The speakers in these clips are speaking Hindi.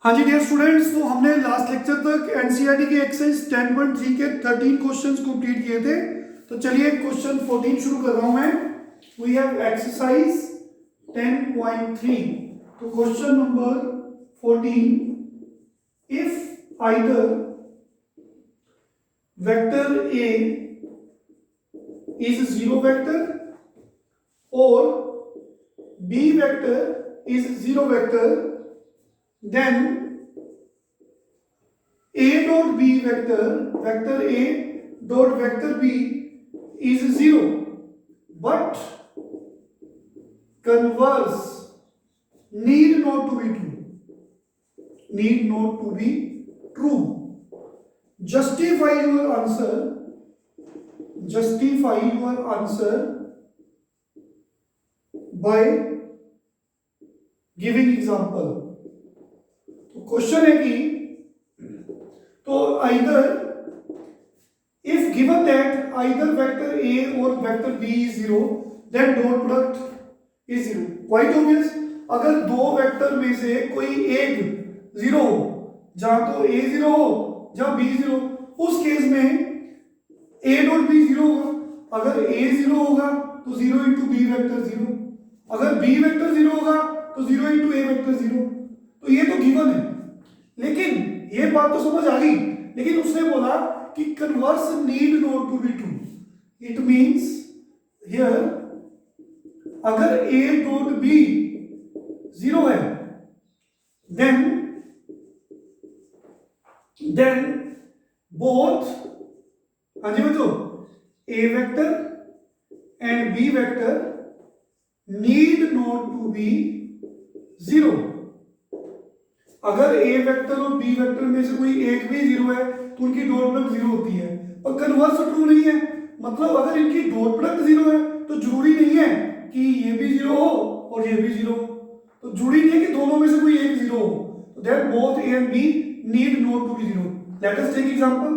हाँ जी डियर स्टूडेंट्स, तो हमने लास्ट लेक्चर तक एनसीईआरटी के एक्सरसाइज 10.3 के 13 क्वेश्चंस कंप्लीट किए थे। तो चलिए क्वेश्चन 14 शुरू कर रहा हूं मैं। We have exercise 10.3। तो question number 14, if either vector A is zero vector और B vector is zero vector, then a dot b vector a dot vector b is zero, but converse need not to be true. Justify your answer by giving example. Question है कि तो either if given that either vector A और vector B is zero, then dot product is zero. Quite obvious, अगर दो वेक्टर में से कोई एक जीरो हो, जहां तो ए जीरो हो जहां बी जीरो, उस केस में ए डॉट बी जीरो होगा। अगर ए जीरो होगा तो zero into B vector zero, अगर बी वेक्टर जीरो होगा तो zero into A vector zero. तो ये तो गिवन है, लेकिन ये बात तो समझ आ गई, लेकिन उसने बोला कि converse need not to be true. It means here अगर ए डॉट बी जीरो है, देन बोथ, हाँ जी बच्चों, A vector and B vector need not to be zero. अगर ए वेक्टर और बी वेक्टर में से कोई एक भी जीरो है तो उनकी डॉट प्रोडक्ट जीरो होती है, पर कन्वर्स ट्रू नहीं है। मतलब अगर इनकी डॉट प्रोडक्ट जीरो है तो जरूरी नहीं है कि ये भी जीरो हो और ये भी जीरो हो, तो जरूरी नहीं है कि दोनों में से कोई एक जीरो हो। तो that both A and B need not to be zero. Let us take example.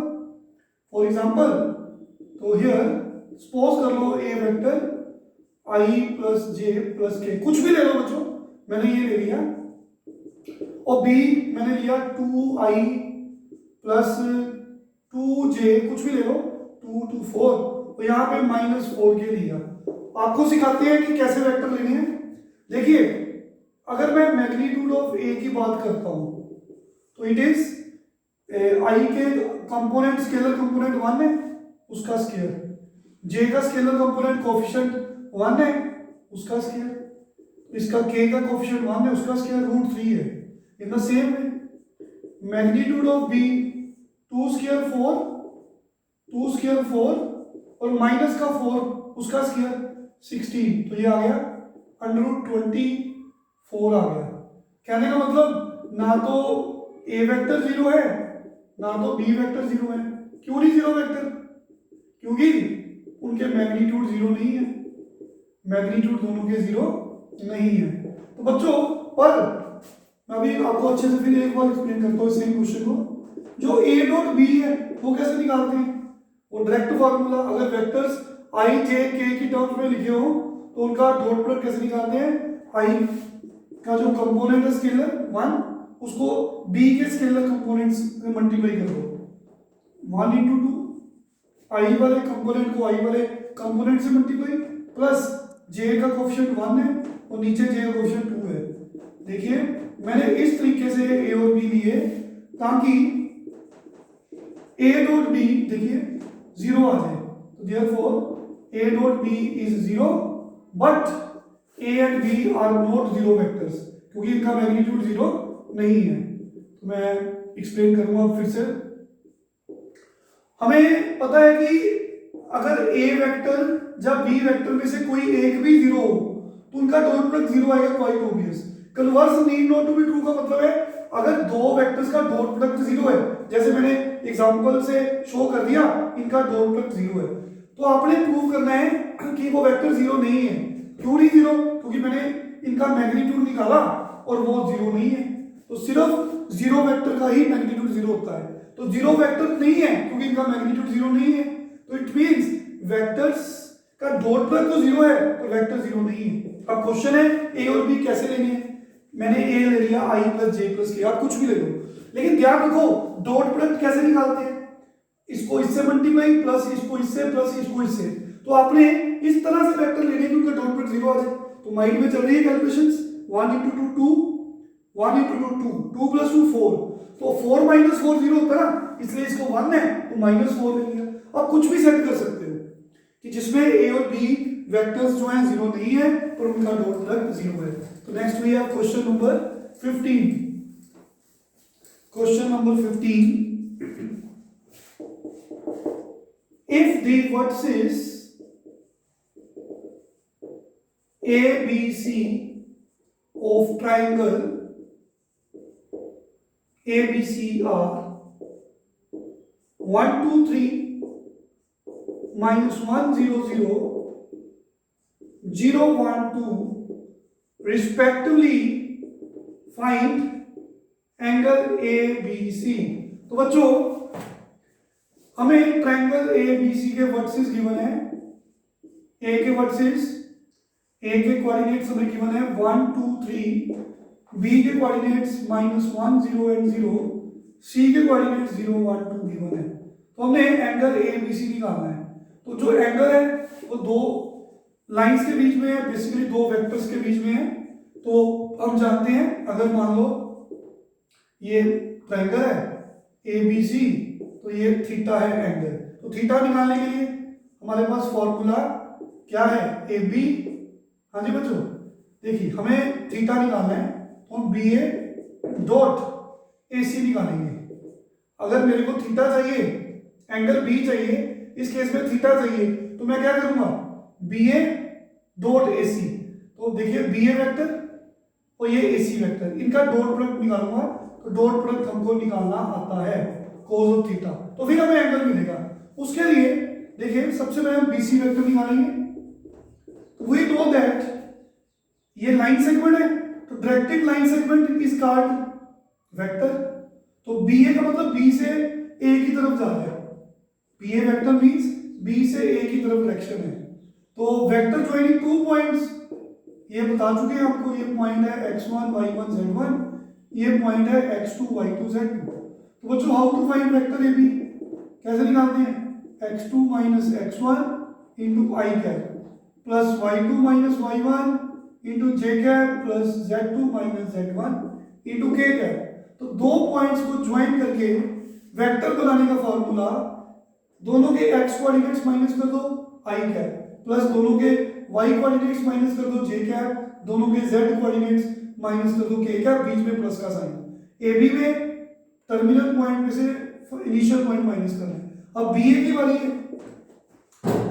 For example, तो हियर सपोज कर लो A vector I plus J plus K, कुछ भी ले लो बच्चों, मैंने ये ले लिया, और बी मैंने लिया 2i प्लस 2j, कुछ भी ले लो, 2 2 4, और यहाँ पे -4k लिया। आपको सिखाते हैं कि कैसे वेक्टर लेने हैं। देखिए, अगर मैं मैग्नीट्यूड ऑफ ए की बात करता हूँ तो इट इज आई के कंपोनेंट स्केलर कंपोनेंट 1 है, उसका स्केयर, जे का स्केलर कंपोनेंट कोफिशिएंट 1 है, उसका स्केयर, इसका के का कोफिशिएंट 1 है, उसका स्केयर √3 है। In the same way, magnitude of b 2 square 4 और माइनस का 4, उसका स्क्वायर 16, तो ये आ गया √24 आ गया। कहने का मतलब ना तो a वेक्टर जीरो है ना तो b वेक्टर जीरो है। क्यों नहीं जीरो वेक्टर? क्योंकि उनके मैग्नीट्यूड जीरो नहीं है, मैग्नीट्यूड दोनों के जीरो नहीं है। तो बच्चों, पर मैं अभी आपको अच्छे से फिर एक बार एक्सप्लेन करता हूँ सेम क्वेश्चन को। जो ए डॉट बी है वो कैसे निकालते हैं? वो डायरेक्ट फार्मूला, अगर वेक्टर्स आई जे के की टर्म्स में लिखे हो तो उनका डॉट प्रोडक्ट कैसे निकालते हैं? आई का जो कंपोनेंट है स्केलर 1, उसको बी के स्केलर कंपोनेंट्स में मल्टीप्लाई कर दो, 1 × 2, आई वाले कंपोनेंट को आई वाले कंपोनेंट से मल्टीप्लाई, प्लस जे का कोफिशिएंट 1 है और नीचे जे का कोफिशिएंट 2 है। देखिए, मैंने इस तरीके से ए और बी लिए ताकि ए डॉट बी देखिए जीरो आ जाए। तो therefore A dot B is zero, but A and B are not zero vectors, क्योंकि इनका मैग्नीट्यूड जीरो नहीं है। तो मैं एक्सप्लेन करूंगा फिर से। हमें पता है कि अगर ए वेक्टर जब बी वेक्टर में से कोई एक भी जीरो हो तो उनका डॉट प्रोडक्ट जीरो आएगा, quite obvious. Converse need not to be true का मतलब है अगर दो वेक्टर्स का डॉट प्रोडक्ट जीरो है, जैसे मैंने एग्जांपल से शो कर दिया, इनका डॉट प्रोडक्ट जीरो है, तो आपने प्रूव करना है कि वो वेक्टर जीरो नहीं है। क्यों नहीं जीरो? क्योंकि मैंने इनका मैग्नीट्यूड निकाला और वो जीरो नहीं है। तो सिर्फ जीरो वेक्टर का ही मैग्नीट्यूड जीरो होता है, तो जीरो वेक्टर नहीं है क्योंकि इनका मैग्नीट्यूड जीरो नहीं है। तो इट मींस वेक्टर्स का डॉट प्रोडक्ट तो जीरो है पर वेक्टर जीरो नहीं है। अब क्वेश्चन है ए और बी कैसे लेने हैं। मैंने ए ले लिया आई प्लस जे प्लस के, आप कुछ भी ले लो, लेकिन ध्यान रखो डॉट प्रोडक्ट कैसे निकालते हैं, इसको इससे मल्टीप्लाई प्लस इसको इससे प्लस इसको इससे, तो आपने इस तरह से वेक्टर लेने की उनका डॉट प्रोडक्ट 0 आ जाए। तो माइंड में चल रही है कैलकुलेशंस, 1 into 2 2, 1 into 2 2, 2 plus 2 4, तो 4 minus 4 0 होता है ना, इसलिए इसको 1 है तो -4 ले लिया। अब कुछ भी सेट कर सकते हो कि जिसमें ए और बी वेक्टर्स जो हैं 0 नहीं है पर उनका डॉट प्रोडक्ट 0 है। तो next we have question number 15। Question number 15, if the vertices ABC of triangle ABC are 1 2 3 minus 1 0 0 0 1 2 respectively, find angle ABC। तो बच्चों हमें ट्रायंगल ABC के वर्टिसेस गिवन है, ए के वर्टिसेस, ए के कोऑर्डिनेट्स हमें गिवन है 1 2 3, बी के कोऑर्डिनेट्स -1 0 एंड 0, सी के कोऑर्डिनेट्स 0 1 2 गिवन है। तो हमने एंगल ABC निकालना है। तो जो एंगल है वो दो लाइंस के बीच में है, बेसिकली दो वेक्टर्स के बीच में है। तो हम जानते हैं अगर मान लो ये ट्रायंगल है ABC, तो ये थीटा है एंगल, तो थीटा निकालने के लिए हमारे पास फॉर्मूला क्या है, ए बी। हाँ जी बच्चों, देखिए हमें थीटा निकालना है तो हम बी ए डॉट ए सी निकालेंगे। अगर मेरे को थीटा चाहिए, एंगल बी चाहिए, इस केस में थीटा चाहिए, तो मैं क्या करूंगा, बी ए डॉट ए सी। तो देखिए बी ए वेक्टर और ये ए सी वेक्टर, इनका डॉट प्रोडक्ट निकालूंगा, तो डॉट प्रोडक्ट हमको निकालना आता है कोस ऑफ थीटा, तो फिर हमें एंगल मिलेगा। उसके लिए देखिए सबसे पहले हम बीसी वेक्टर निकालेंगे। तो वी नो दैट ये लाइन सेगमेंट है, तो directed line segment is called vector. तो बी ए का मतलब बी से ए की तरफ जा रहा है, B A vector means B से ए की तरफ डायरेक्शन है। तो वेक्टर ज्वाइनिंग टू पॉइंट्स, ये बता चुके हैं आपको, ये पॉइंट है x1 y1 z1, ये पॉइंट है x2 y2 z2। तो बच्चों how to find vector A B, कैसे निकालते हैं, x2 minus x1 into I cap plus y2 minus y1 into J cap plus z2 minus z1 into K cap. तो दो पॉइंट्स को ज्वाइन करके वेक्टर बनाने का फॉर्मूला, दोनों के x कोऑर्डिनेट्स माइनस कर दो आई कैप प्लस दोनों के y कोऑर्डिनेट्स माइनस कर दो जे कैप, दोनों के z कोऑर्डिनेट्स माइनस कर दो के कैप, बीच में प्लस का साइन। ए बी में टर्मिनल पॉइंट में से इनिशियल पॉइंट माइनस करना है। अब बी ए की बारी है,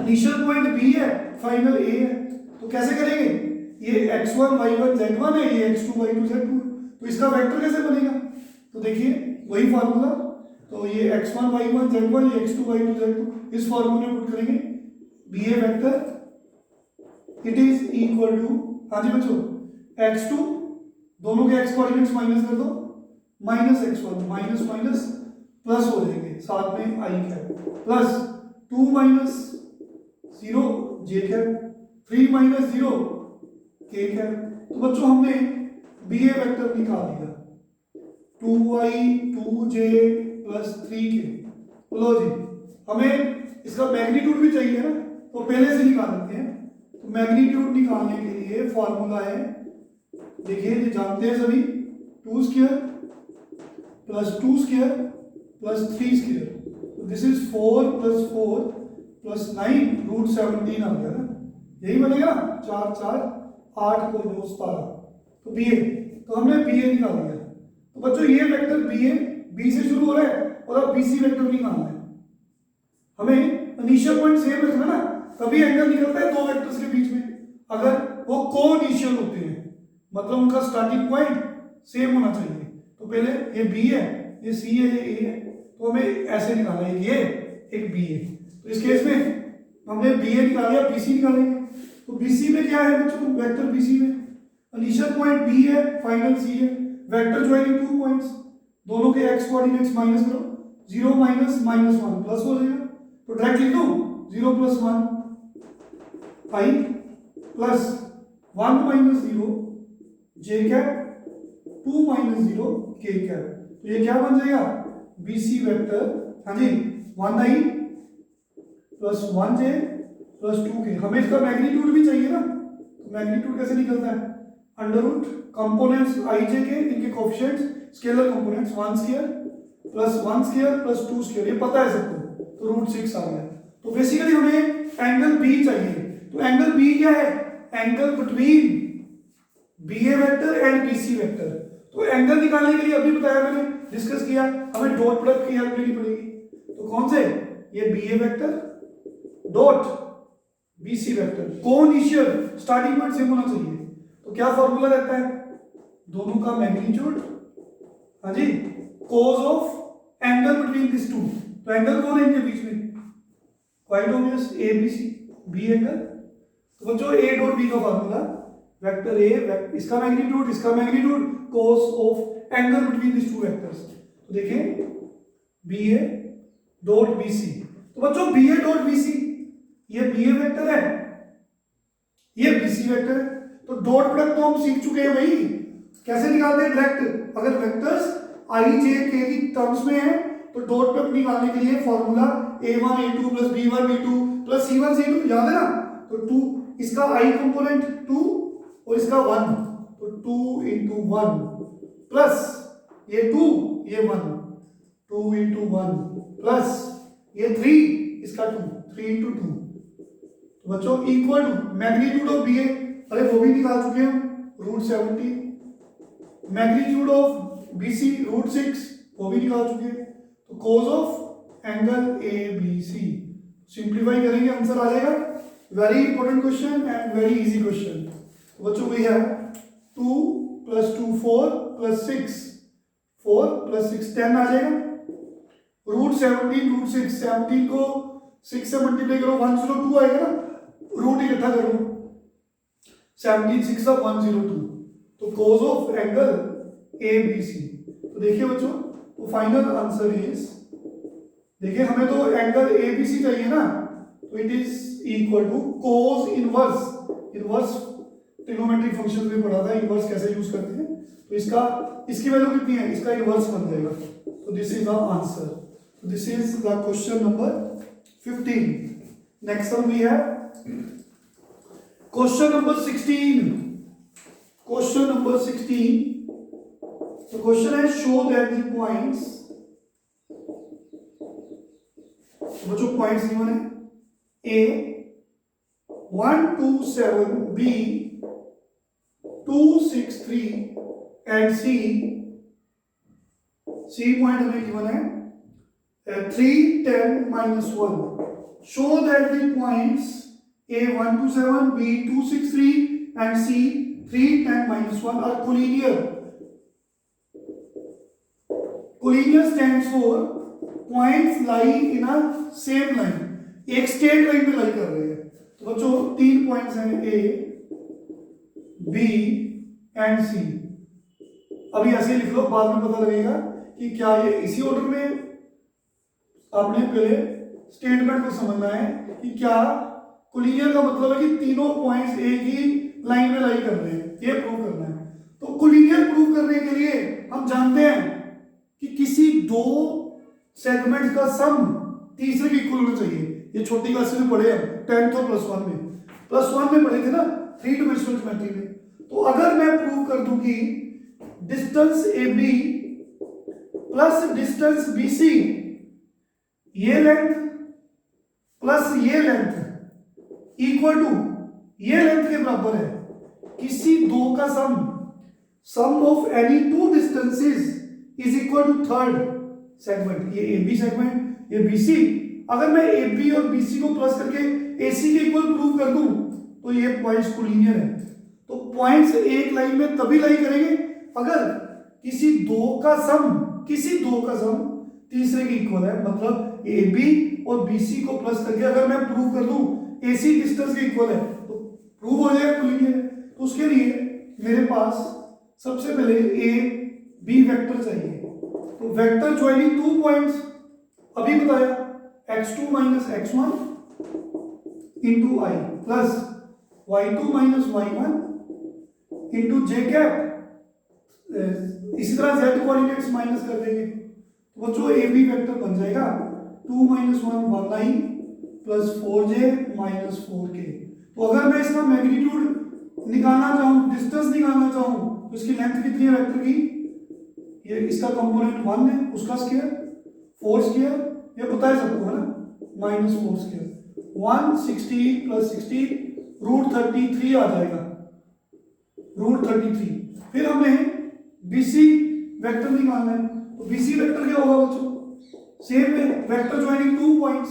इनिशियल पॉइंट बी है, फाइनल ए है, तो कैसे करेंगे, ये x1 y1 z1 है, ये x2 y2 z2 है, तो इसका वेक्टर कैसे बनेगा, तो देखिए वही फार्मूला, तो ये x1 y1 z1, ये x2 y2 z2, इस फार्मूले में पुट करेंगे B A vector it is equal to, हाँ जी बच्चों, x2 दोनों के x कोऑर्डिनेट्स माइनस कर दो, minus x1, minus minus plus हो जाएंगे, साथ में आई कैप प्लस 2 माइनस 0 जे कैप, 3 माइनस 0 के कैप। तो बच्चों हमने बी ए वेक्टर निकाल दिया, 2y 2j प्लस 3k। लो जी, हमें इसका मैग्नीट्यूड भी चाहिए ना, तो पहले से निकाल लेते हैं। तो मैग्नीट्यूड निकालने के लिए फॉर्मूला है, देखिए ये जानते हैं सभी, 2 square plus 2 square plus 3 square, this is 4 plus 4 plus 9 root 17 आ गया ना, यही बनेगा, 4 4 8 और 9 12, तो बी ए, तो हमने बी ए निकाल दिया। तो बच्चों ये वेक्टर बी ए बी से शुरू हो रहा है और अब बी सी वेक्टर निकालना है। हमें इनिशियल पॉइंट सेम रखना ना, तभी एंगल निकलता है दो वेक्टर्स के बीच में, अगर वो को इनिशियल होते हैं, मतलब उनका स्टार्टिंग पॉइंट सेम होना चाहिए। तो पहले ये बी है, ये सी है, ये ए है, तो हमें ऐसे निकालना है, ये एक बी है। तो इस केस में हमने बी ए निकाल लिया, बी सी निकालेंगे। तो बी सी में क्या है बच्चों, वेक्टर बी सी में इनिशियल पॉइंट बी है, फाइनल सी है, वेक्टर ज्वाइनिंग टू पॉइंट्स, दोनों के एक्स कोऑर्डिनेट्स माइनस करो, 0 माइनस माइनस 1 प्लस हो जाएगा, तो डायरेक्ट लिख दो 0 प्लस 1 आई प्लस 1 माइनस 0 जे कैप 2 माइनस 0 k कैप। तो ये क्या बन जाएगा, BC वेक्टर, हाँ जी, 1i plus 1j plus 2k। हमें इसका मैग्नीट्यूड भी चाहिए ना, तो मैग्नीट्यूड कैसे निकलता है, under root components i j के, इनके coefficients scalar components 1 square plus 1 square plus 2 square, ये पता है सबको, तो रूट 6 आ गया। तो बेसिकली हमें एंगल B चाहिए। तो एंगल B क्या है, angle between BA vector and BC vector. तो एंगल निकालने के लिए अभी बताया मैंने, डिस्कस किया, हमें डॉट प्रोडक्ट की हेल्प लेनी पड़ेगी। तो कौन से, ये BA vector dot BC vector, coinitial starting point same होना चाहिए। तो क्या फॉर्मूला रहता है, दोनों का मैग्नीट्यूड, हाँ जी, cos of angle between this two. तो एंगल कौन है इनके बीच में, quite obvious, ABC, B angle. तो बच्चों A डॉट B का फॉर्मूला, वेक्टर A, इसका magnitude cos of angle between this two vectors. तो देखें BA डॉट BC। तो बच्चों BA डॉट BC, ये BA वेक्टर है, ये BC वेक्टर है। तो डॉट प्रोडक्ट तो हम सीख चुके हैं भाई, कैसे निकालते हैं डायरेक्ट। अगर वेक्टर्स I J K की टर्म्स में है तो डॉट प्रोडक्ट निकालने के लिए formula A1 A2 plus B1 B2 plus C1 C2, याद है ना। तो 2, इसका I कंपोनेंट 2 और इसका 1, तो 2 into 1 प्लस ये 2 ये 1, 2 into 1 प्लस ये 3, इसका 2, 3 into 2। तो बच्चों equal to magnitude of BA, अरे वो भी निकाल चुके हैं हम, root 70, magnitude of BC root 6, वो भी निकाल चुके हैं। तो cos of angle ABC, simplify करेंगे आंसर आ जाएगा। Very important question and very easy question. तो बच्चों we have 2 plus 2 4 plus 6 4 plus 6 10 आ जाएगा। रूट 17 रूट 6, 17 को 6 से मल्टीप्लाई करो 102 आएगा ना, रूट इकट्ठा करो, 17 6 102। तो cos ऑफ एंगल ABC। तो देखिए बच्चों, तो फाइनल आंसर इज, देखिए हमें तो एंगल ABC चाहिए ना, तो it is equal to cos inverse trigonometric function में पढ़ा था, इनवर्स कैसे यूज करते हैं। तो इसका, इसकी वैल्यू कितनी है, इसका इनवर्स बन जाएगा। तो दिस इज द आंसर। तो this is the question number 15। Next one we have question number 16। Question number 16, the question है show that the points, बच्चों पॉइंट्स गिवन है A 1 2 7, B 2 6 3 and C point हमें गिवन है 3 10 minus 1। show that the points A 1 2 7, B 2 6 3 and C 3 10 minus 1 are collinear. Collinear stands for points lie in a same line, एक स्ट्रेट लाइन में लाई कर रहे हैं। तो बच्चों 3 पॉइंट्स हैं A, B एंड C। अभी ऐसे लिख लो, बाद में पता लगेगा कि क्या ये इसी ऑर्डर में। आपने पहले स्टेटमेंट को समझना है कि क्या कोलिनियर का मतलब है कि तीनों पॉइंट्स एक ही लाइन में लाई कर रहे हैं, ये प्रूव करना है। तो कोलिनियर प्रूव करने के लिए हम जानते हैं कि किसी दो सेगमेंट का सम तीसरे के इक्वल होना चाहिए। ये छोटी क्लास में पढ़े हम 10th और +1 में पढ़े थे ना, 3 डायमेंशनल ज्योमेट्री में। तो अगर मैं प्रूव कर दूं कि distance AB plus distance BC, ये लेंथ प्लस ये लेंथ इक्वल टू ये लेंथ के बराबर है, किसी दो का sum of any two distances is equal to third segment. ये AB सेगमेंट, ये BC, अगर मैं AB और BC को प्लस करके AC के इक्वल प्रूव कर दूं तो ये पॉइंट्स कोलिनियर है। तो पॉइंट्स एक लाइन में तभी लाई करेंगे अगर किसी दो का सम तीसरे के इक्वल है। मतलब AB और BC को प्लस करके अगर मैं प्रूव कर दूं AC डिस्टेंस के इक्वल है तो प्रूव हो जाएगा कोलिनियर है। तो उसके लिए मेरे पास सबसे पहले AB वेक्टर चाहिए। तो वेक्टर ज्वाइनिंग 2 पॉइंट्स अभी बताया, x2 minus x1 into I plus y2 minus y1 into j cap इसी तरह z कोऑर्डिनेट्स माइनस कर देंगे तो बच्चों ए बी वेक्टर बन जाएगा 2 - 1 1i plus 4j minus 4k। तो अगर मैं इसका मैग्नीट्यूड निकालना चाहूँ, डिस्टेंस निकालना चाहूँ, तो इसकी लेंथ कितनी है वेक्टर की? ये इसका कंपोनेंट 1 है, उसका स्क्वायर 4 स्क्वायर, ये पता है सबको है ना, माइनस 4 स्क्वायर 116 प्लस 16 रूट 33 आ जाएगा, रूट 33। फिर हमें BC वेक्टर निकालना है, तो BC वेक्टर क्या होगा बच्चों? सेम है, वेक्टर ज्वाइनिंग 2 पॉइंट्स,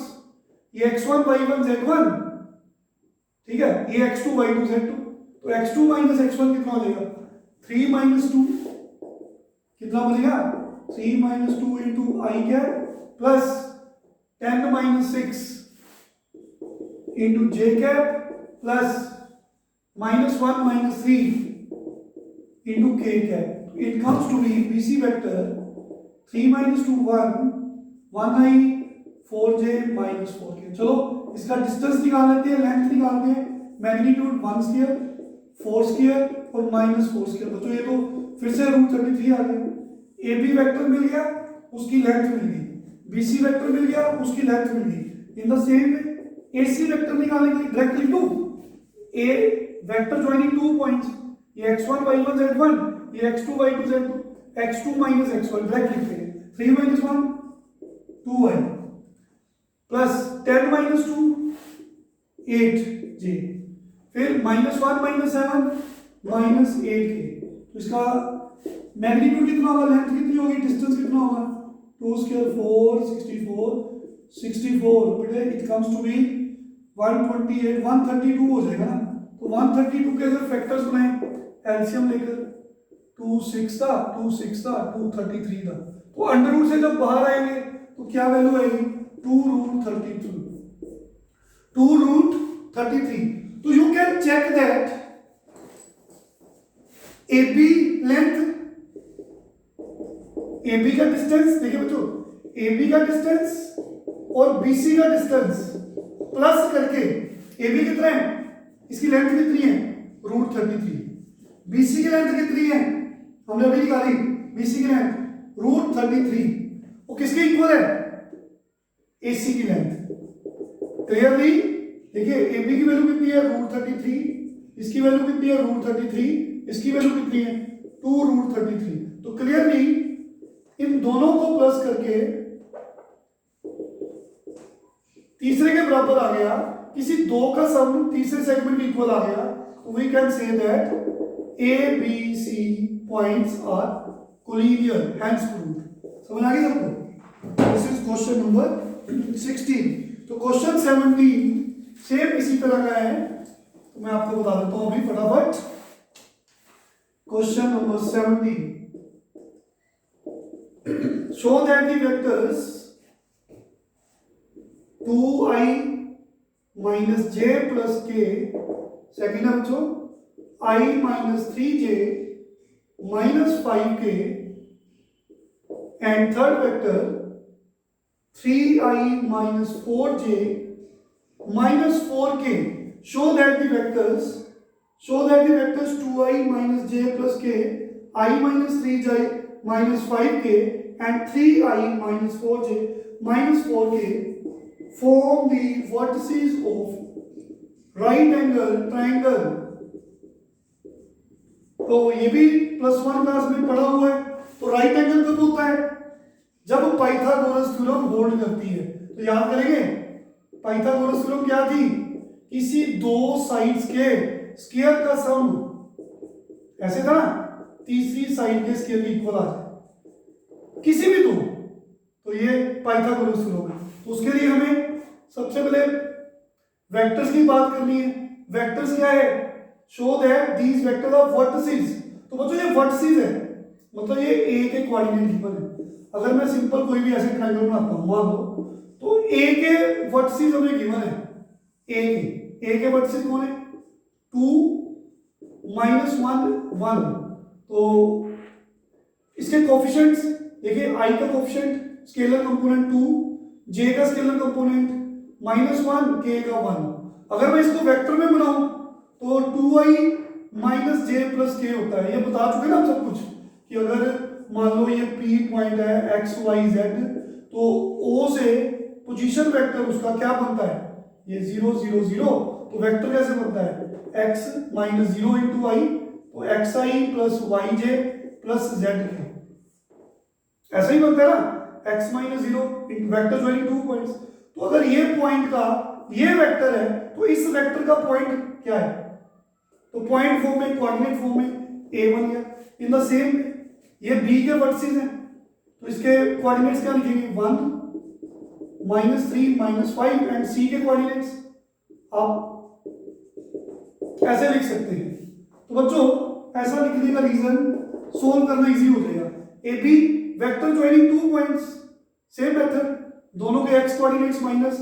ये x1 y1 z1, ठीक है, ये x2 y2 z2, तो x2 माइनस x1 कितना हो जाएगा? 3 माइनस 2 कितना बनेगा? 3 minus 2 into I cap plus 10 minus 6 into J cap plus minus 1 minus 3 into K cap. It comes to be BC vector 3 minus 2 1 1i 4j minus 4k। चलो इसका डिस्टेंस निकाल लेते हैं, लेंथ निकालते हैं, मैग्नीट्यूड 1 स्क्वायर 4 स्क्वायर और माइनस 4 स्क्वायर। बच्चों ये तो फिर से रूट 33 आ गया। AB वेक्टर मिल गया, उसकी लेंथ मिल गई, BC वेक्टर मिल गया, उसकी लेंथ मिल गई। In the same way AC vector निकालने के लिए डायरेक्ट लिख दूं, A वेक्टर ज्वाइनिंग 2 पॉइंट्स, ये x1 y1 z1, ये x2 y2 z2, x2 minus x1 direct लिखते हैं, 3 minus 1 2i plus 10 minus 2 8j, फिर माइनस 1 माइनस 7 माइनस 8k। तो इसका मैग्नीट्यूड कितना होगा, लेंथ कितनी होगी, डिस्टेंस कितना होगा? 2 स्क्वायर 4 64 बेटे इट कम्स टू बी 128 132 हो जाएगा ना। तो 132 के अगर फैक्टर्स बनाए एलसीएम लेकर, 2 6 था 2 6 था 2 33 था, तो अंडर रूट से जब बाहर आएंगे तो क्या वैल्यू आएगी? 2 रूट 32 2 रूट 33। तो you can check that AB length, AB का डिस्टेंस देखिए बच्चों, AB का डिस्टेंस और BC का डिस्टेंस प्लस करके AB कितना है, इसकी लेंथ कितनी है? रूट 33। BC की लेंथ कितनी है? हमने अभी निकाली, BC की लेंथ रूट 33। वो किसके इक्वल है? AC की लेंथ। क्लियरली देखिए AB की वैल्यू कितनी है? रूट 33, इसकी वैल्यू कितनी है? रूट 33, इसकी वैल्यू कितनी है? 2 रूट 33। तो क्लियरली इन दोनों को प्लस करके तीसरे के बराबर आ गया, किसी दो का सम तीसरे सेगमेंट में इक्वल आ गया, तो we can say that ABC points are collinear, hence proved. समझ आ गई सबको? This is question number 16। तो क्वेश्चन 17 सेम इसी तरह का है, तो मैं आपको बता देता हूं अभी फटाफट। Question number 17, show that the vectors 2i minus j plus k, second है बच्चों i minus 3j minus 5k, and third vector 3i minus 4j minus 4k. Show that the vectors 2i minus j plus k, I minus 3j minus 5k and 3i minus 4j minus 4k form the vertices of right angle triangle। तो ये भी +1 क्लास में पढ़ा हुआ है। तो राइट एंगल कब होता है? जब पाइथागोरस थ्योरम होल्ड करती है। तो याद करेंगे पाइथागोरस थ्योरम क्या थी? किसी दो साइड्स के स्क्वायर का सम ऐसे था ना, तीसरी साइड के स्क्वायर के इक्वल आ जाए किसी भी दो, तो ये पाइथागोरस थ्योरम है। तो उसके लिए हमें सबसे पहले वेक्टर्स की बात करनी है। वेक्टर्स क्या है? Show that these vectors are vertices. तो बच्चों ये वर्टिसेस है, मतलब ये ए के कोऑर्डिनेट गिवन है। अगर मैं सिंपल कोई भी ऐसे ट्रायंगल बनाता हूं मान लो, तो ए के वर्टिसेस हमें गिवन है। ए के वर्टिसेस कौन है? 2 -1 1। तो इसके कोफिशिएंट्स देखिए, i का कोफिशिएंट स्केलर कंपोनेंट 2, j का स्केलर कंपोनेंट -1, k का 1। अगर मैं इसको वेक्टर में बनाऊं तो 2i minus j plus k होता है। ये बता चुके ना हम सब कुछ कि अगर मान लो ये P पॉइंट है x y z, तो O से पोजीशन वेक्टर उसका क्या बनता है, ये 0 0 0, तो वेक्टर कैसे बनता है x माइनस 0 इंटू आई, तो xi plus yj plus zk, ऐसा ही बनता है ना, x minus 0 into vector joining 2 points. तो अगर ये पॉइंट का ये वेक्टर है तो इस वेक्टर का पॉइंट क्या है, तो पॉइंट फॉर्म में, कोऑर्डिनेट फॉर्म में a बन गया। इन द सेम ये b के वर्टिसेस हैं तो इसके कोऑर्डिनेट्स क्या लिखेंगे, 1 माइनस 3 माइनस 5, एंड c के कोऑर्डिनेट्स आप ऐसे लिख सकते हैं। तो बच्चों ऐसा लिखने का रीजन सोल्व करना इजी हो जाएगा। A B vector joining 2 points, same method, दोनों के x कोऑर्डिनेट्स माइनस,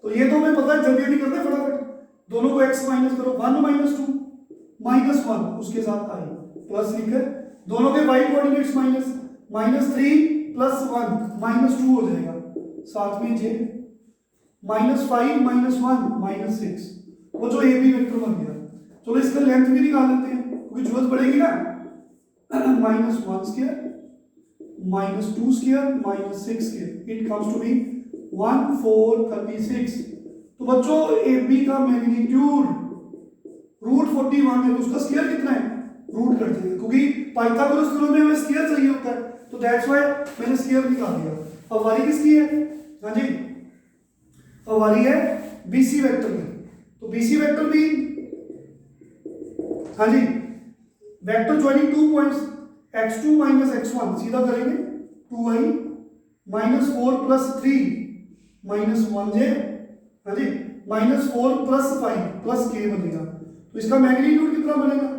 तो ये तो हमें पता है, जल्दी जल्दी करते हैं फटाफट, दोनों को x माइनस करो, 1 माइनस 2 माइनस 1 उसके साथ आई प्लस लिखकर, दोनों के y coordinates minus, minus 3 plus 1 minus 2 हो जाएगा, साथ में j माइनस 5 माइनस 1 माइनस 6, वो जो ए बी वेक्टर बन गया। चलो इसका लेंथ भी निकाल लेते हैं क्योंकि जरूरत पड़ेगी ना, minus 1 square minus 2 square minus 6 square, it comes to be 1436। तो बच्चों ए बी का मैग्नीट्यूड रूट 41 है, तो उसका स्क्वायर कितना है, रूट कर देंगे क्योंकि पाइथागोरस थ्योरम में हमें स्क्वायर चाहिए होता है, तो दैट्स व्हाई मैंने स्क्वायर निकाल दिया। अब वाली किसकी है, हाँ जी, अब वाली है बीसी वेक्टर की, तो बीसी वेक्टर भी, हाँ जी, vector joining 2 points x2 minus x1 सीधा करेंगे 2i minus 4 plus 3 minus 1j, हाँ जी, माइनस 4 प्लस 5 प्लस k बनेगा। तो इसका मैग्नीट्यूड कितना बनेगा,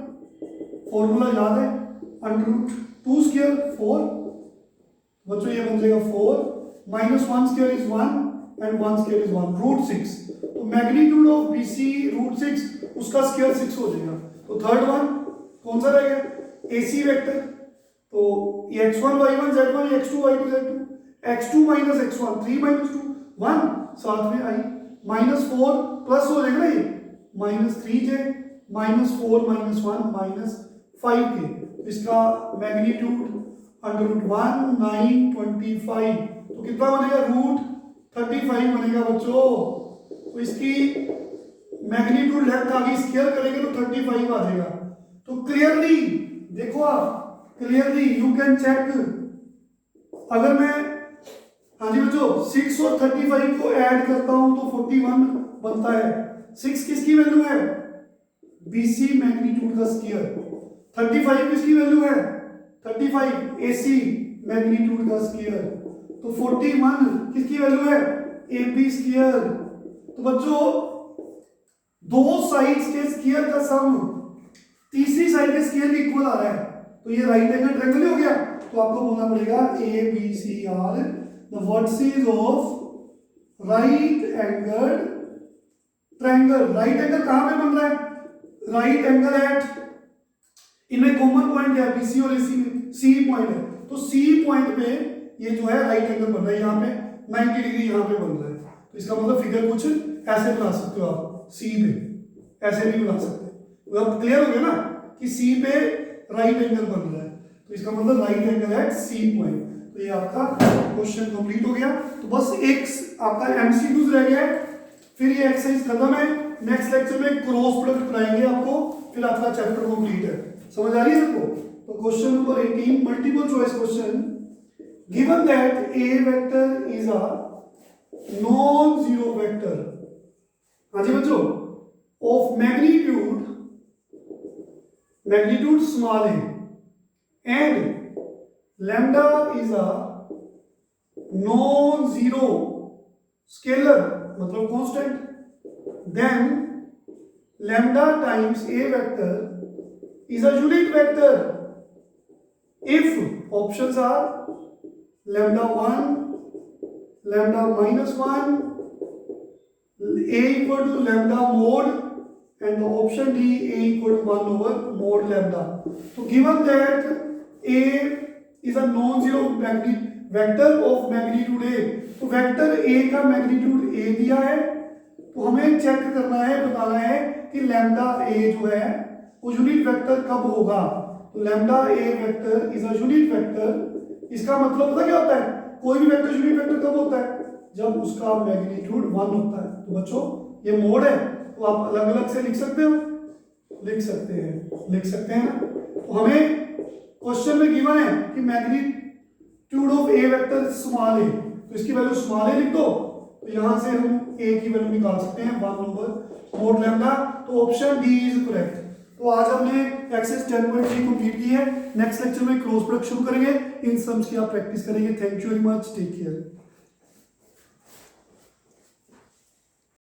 फॉर्मूला याद है, अंडर रूट 2 स्क्वायर 4, बच्चों ये बन जाएगा 4 minus 1 square is 1 and 1 square is 1, root 6। तो मैग्नीट्यूड ऑफ बीसी रूट 6, उसका स्क्वायर 6 हो जाएगा। तो थर्ड वन कौन सा रहेगा, एसी वेक्टर, तो ये x1 y1 z1 x2 y2 z2, x2 minus x1 3 minus 2 1, साथ में आई माइनस 4 प्लस हो जाएगा ना ये minus 3j minus 4 minus 1 minus 5k, इसका मैग्नीट्यूड अंडर रूट 1925, तो कितना बनेगा, रूट 35 बनेगा बच्चों। तो इसकी मैग्नीट्यूड लेफ्ट आगे स्क्वायर करेंगे तो 35 आ जाएगा। तो क्लियरली देखो आप, क्लियरली यू कैन चेक, अगर मैं, हाँ जी बच्चों, 6 और 35 को ऐड करता हूं तो 41 बनता है। 6 किसकी वैल्यू है, बीसी मैग्नीट्यूड का स्क्वायर, 35 किसकी वैल्यू है, 35 एसी मैग्नीट्यूड का स्क्वायर, तो 41 किसकी वैल्यू है, एबी स्क्वायर। तो बच्चों दो साइड्स के स्क्वायर का सम तीसरी साइड के स्क्वायर के इक्वल आ रहा है, तो ये राइट एंगल ट्रायंगल हो गया। तो आपको बोलना पड़ेगा A B C are the vertices of right angle triangle. Right angle कहां पे बन रहा है, राइट एंगल एट, इनमें कॉमन पॉइंट है बीसी और एसी में, सी पॉइंट है, तो सी पॉइंट पे ये जो है राइट एंगल बन रहा है, यहाँ पे 90 डिग्री यहाँ पे बन रहा है। तो इसका मतलब फिगर कुछ ऐसे बना सकते हो आप, सी पे ऐसे नहीं बना सकते। तो अब क्लियर हो गया ना कि सी पे राइट एंगल बन रहा है, तो इसका मतलब right angle at C point. तो ये आपका क्वेश्चन कंप्लीट हो गया। तो बस एक आपका एमसीक्यूज रह गया है, फिर ये एक्सरसाइज खत्म है। नेक्स्ट लेक्चर में क्रॉस प्रोडक्ट कराएंगे आपको, फिर आपका चैप्टर कंप्लीट है। समझ आ रही है सबको? तो question number 18 multiple choice question, given that A vector is a non zero vector, हाँ जी बच्चों, ऑफ मैग्नीट्यूड स्मॉल है and lambda is a non zero scalar मतलब constant, then lambda times A vector is a unit vector if options are lambda 1, lambda minus 1, a equal to lambda mod, and the option D a equal to 1 over mod lambda. So given that a is a non-zero vector of magnitude a, तो वेक्टर a का मैग्नीट्यूड a दिया है, तो हमें चेक करना है, बताना है कि लैम्डा a जो है वो यूनिट वेक्टर कब होगा। तो lambda a vector is a unit vector इसका मतलब पता क्या होता है, कोई भी वेक्टर यूनिट वेक्टर कब होता है, जब उसका मैग्नीट्यूड 1 होता है। तो बच्चों ये मोड है, तो आप अलग अलग से लिख सकते हो, लिख सकते हैं ना। तो हमें क्वेश्चन में गिवन है कि magnitude of A vector small A, तो इसकी वैल्यू स्मॉल ए लिख दो, तो यहां से हम ए की वैल्यू निकाल सकते हैं 1 नंबर मोड लैम्डा। तो ऑप्शन डी इज करेक्ट। तो आज हमने एक्सरसाइज 10.3 कंप्लीट की है। नेक्स्ट लेक्चर में क्रॉस प्रोडक्ट शुरू करेंगे, इन सम्स की आप प्रैक्टिस करेंगे। Thank you very much, take care.